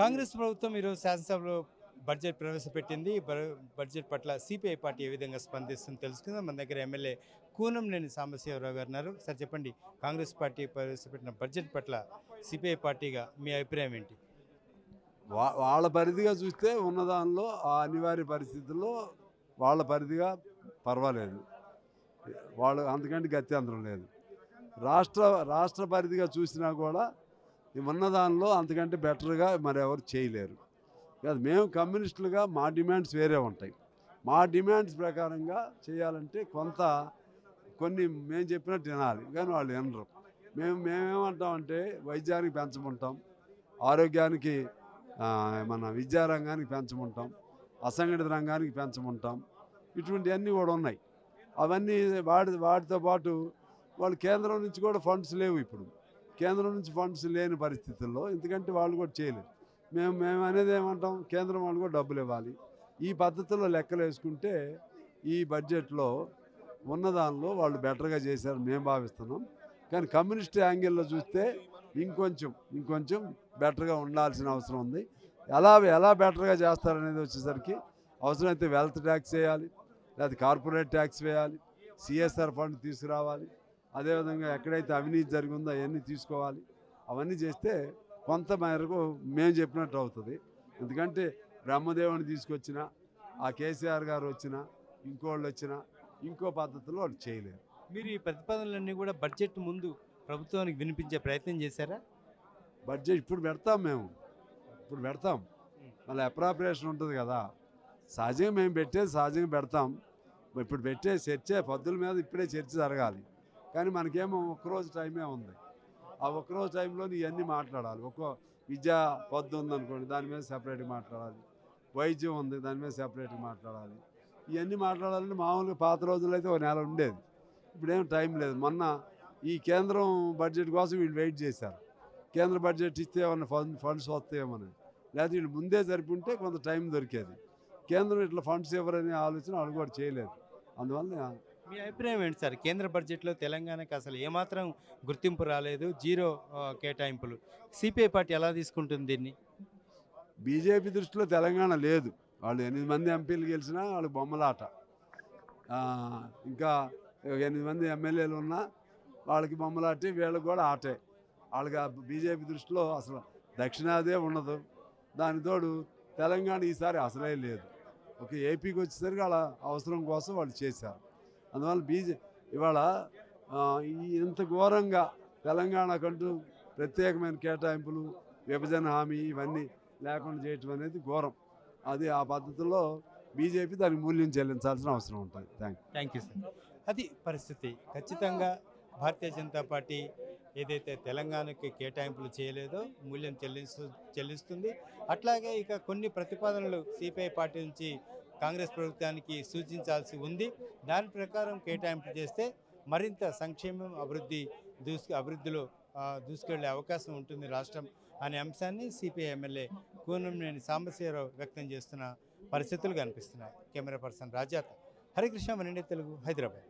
కాంగ్రెస్ ప్రభుత్వం ఈరోజు శాసనసభలో బడ్జెట్ ప్రవేశపెట్టింది. బడ్జెట్ పట్ల సిపిఐ పార్టీ ఏ విధంగా స్పందిస్తుందో తెలుసుకుందాం. మన దగ్గర ఎమ్మెల్యే కూనంనేని సాంబశివరావు గారు ఉన్నారు. సార్ చెప్పండి, కాంగ్రెస్ పార్టీ ప్రవేశపెట్టిన బడ్జెట్ పట్ల సిపిఐ పార్టీగా మీ అభిప్రాయం ఏంటి? వాళ్ళ పరిధిగా చూస్తే ఉన్న దానిలో ఆ అనివార్య పరిస్థితుల్లో వాళ్ళ పరిధిగా పర్వాలేదు. వాళ్ళు అంతకంటే గత్యంతరం లేదు. రాష్ట్ర రాష్ట్ర పరిధిగా చూసినా కూడా ఈ ఉన్న దానిలో అంతకంటే బెటర్గా మరి ఎవరు చేయలేరు. కాదు, మేము కమ్యూనిస్టులుగా మా డిమాండ్స్ వేరే ఉంటాయి. మా డిమాండ్స్ ప్రకారంగా చేయాలంటే కొన్ని మేము చెప్పినట్టు వినాలి, కానీ వాళ్ళు వినరు. మేమేమంటామంటే వైద్యానికి పెంచమంటాం, ఆరోగ్యానికి మన విద్యారంగానికి పెంచమంటాం, అసంఘటిత రంగానికి పెంచమంటాం. ఇటువంటివన్నీ కూడా ఉన్నాయి. అవన్నీ వాటితో పాటు వాళ్ళు కేంద్రం నుంచి కూడా ఫండ్స్ లేవు. ఇప్పుడు కేంద్రం నుంచి ఫండ్స్ లేని పరిస్థితుల్లో ఎందుకంటే వాళ్ళు కూడా చేయలేరు. మేము అనేది ఏమంటాం, కేంద్రం వాళ్ళు కూడా డబ్బులు ఇవ్వాలి. ఈ పద్ధతిలో లెక్కలు వేసుకుంటే ఈ బడ్జెట్లో ఉన్నదానిలో వాళ్ళు బెటర్గా చేశారని మేము భావిస్తున్నాం. కానీ కమ్యూనిస్ట్ యాంగిల్లో చూస్తే ఇంకొంచెం బెటర్గా ఉండాల్సిన అవసరం ఉంది. ఎలా బెటర్గా చేస్తారనేది వచ్చేసరికి అవసరమైతే వెల్త్ ట్యాక్స్ వేయాలి, లేదా కార్పొరేట్ ట్యాక్స్ వేయాలి, సిఎస్ఆర్ ఫండ్ తీసుకురావాలి. అదేవిధంగా ఎక్కడైతే అవినీతి జరిగిందో అవన్నీ తీసుకోవాలి. అవన్నీ చేస్తే కొంత మేరకు మేము చెప్పినట్టు అవుతుంది. ఎందుకంటే బ్రహ్మదేవుని తీసుకొచ్చినా, ఆ కేసీఆర్ గారు వచ్చినా, ఇంకోళ్ళు వచ్చినా ఇంకో పద్ధతిలో వాళ్ళు చేయలేరు. మీరు ఈ ప్రతిపాదనలన్నీ కూడా బడ్జెట్ ముందు ప్రభుత్వానికి వినిపించే ప్రయత్నం చేశారా? బడ్జెట్ ఇప్పుడు పెడతాం. మళ్ళీ అప్రాప్రియేషన్ ఉంటుంది కదా, సహజంగా మేము సహజంగా పెడతాం. ఇప్పుడు పెట్టే చర్చ పద్దుల మీద ఇప్పుడే చర్చ జరగాలి. కానీ మనకేమో ఒక్కరోజు టైమే ఉంది. ఆ ఒక్కరోజు టైంలో ఇవన్నీ మాట్లాడాలి. విద్యా పద్దు ఉందనుకోండి, దాని మీద సెపరేట్గా మాట్లాడాలి. వైద్యం ఉంది, దాని మీద సెపరేట్గా మాట్లాడాలి. ఇవన్నీ మాట్లాడాలంటే మామూలుగా పాత రోజుల్లో అయితే ఒక నెల ఉండేది. ఇప్పుడేం టైం లేదు. మొన్న ఈ కేంద్రం బడ్జెట్ కోసం వీళ్ళు వెయిట్ చేశారు. కేంద్ర బడ్జెట్ ఇస్తే ఏమన్నా ఫండ్స్ వస్తాయేమని. లేకపోతే వీళ్ళు ముందే జరుపుంటే కొంత టైం దొరికేది. కేంద్రం ఇట్లా ఫండ్స్ ఇవ్వరనే ఆలోచన వాళ్ళు కూడా చేయలేదు. అందువల్ల మీ అభిప్రాయం ఏంటి సార్? కేంద్ర బడ్జెట్లో తెలంగాణకి అసలు ఏమాత్రం గుర్తింపు రాలేదు, జీరో కేటాయింపులు. సిపిఐ పార్టీ ఎలా తీసుకుంటుంది దీన్ని? బీజేపీ దృష్టిలో తెలంగాణ లేదు. వాళ్ళు 8 మంది ఎంపీలు గెలిచినా వాళ్ళు బొమ్మలాట. ఇంకా 8 మంది ఎమ్మెల్యేలు ఉన్నా వాళ్ళకి బొమ్మలాటే, వీళ్ళకి కూడా ఆటే. వాళ్ళకి బీజేపీ దృష్టిలో అసలు దక్షిణాదే ఉండదు. దాని తోడు తెలంగాణ ఈసారి అసలే లేదు. ఒక ఏపీకి వచ్చేసరికి వాళ్ళ అవసరం కోసం వాళ్ళు చేశారు. అందువల్ల ఇవాళ ఇంత ఘోరంగా తెలంగాణకంటూ ప్రత్యేకమైన కేటాయింపులు, విభజన హామీ ఇవన్నీ లేకుండా చేయటం అనేది ఘోరం. అది ఆ పద్ధతిలో బీజేపీ దానికి మూల్యం చెల్లించాల్సిన అవసరం ఉంటుంది. Thank you sir. అది పరిస్థితి. ఖచ్చితంగా భారతీయ జనతా పార్టీ ఏదైతే తెలంగాణకి కేటాయింపులు చేయలేదో మూల్యం చెల్లిస్తుంది. అట్లాగే ఇక కొన్ని ప్రతిపాదనలు సిపిఐ పార్టీ నుంచి కాంగ్రెస్ ప్రభుత్వానికి సూచించాల్సి ఉంది. దాని ప్రకారం కేటాయింపు చేస్తే మరింత సంక్షేమం, అభివృద్ధిలో దూసుకెళ్లే అవకాశం ఉంటుంది రాష్ట్రం అనే అంశాన్ని సిపిఐ ఎమ్మెల్యే కూనంనేని సాంబశివరావు వ్యక్తం చేస్తున్న పరిస్థితులు కనిపిస్తున్నాయి. కెమెరా పర్సన్ రాజాతో హరికృష్ణ, వన్ ఇండియా తెలుగు, హైదరాబాద్.